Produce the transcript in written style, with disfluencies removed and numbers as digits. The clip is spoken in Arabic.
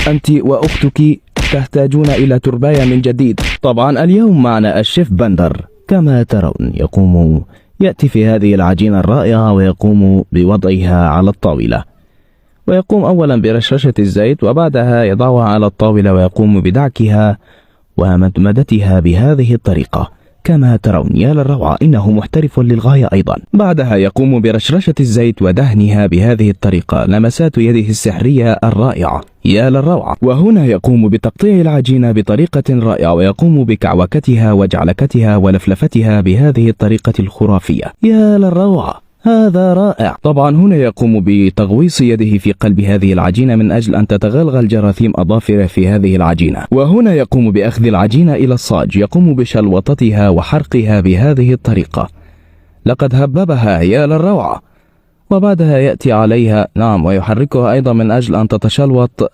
أنت وأختك تحتاجون إلى ترباية من جديد. طبعا اليوم معنا الشيف بندر. كما ترون يأتي في هذه العجينة الرائعة ويقوم بوضعها على الطاولة، ويقوم أولا برشرشة الزيت وبعدها يضعها على الطاولة ويقوم بدعكها ومدمدتها بهذه الطريقة. كما ترون يا للروعة، إنه محترف للغاية أيضا. بعدها يقوم برشرشة الزيت ودهنها بهذه الطريقة، لمسات يده السحرية الرائعة يا للروعة. وهنا يقوم بتقطيع العجينة بطريقة رائعة ويقوم بكعوكتها وجعلكتها ولفلفتها بهذه الطريقة الخرافية يا للروعة. هذا رائع. طبعا هنا يقوم بتغويص يده في قلب هذه العجينة من أجل أن تتغلغل جراثيم أظافره في هذه العجينة. وهنا يقوم بأخذ العجينة إلى الصاج، يقوم بشلوطتها وحرقها بهذه الطريقة. لقد هببها يا للروعة. وبعدها يأتي عليها ويحركها أيضا من أجل أن تتشلوط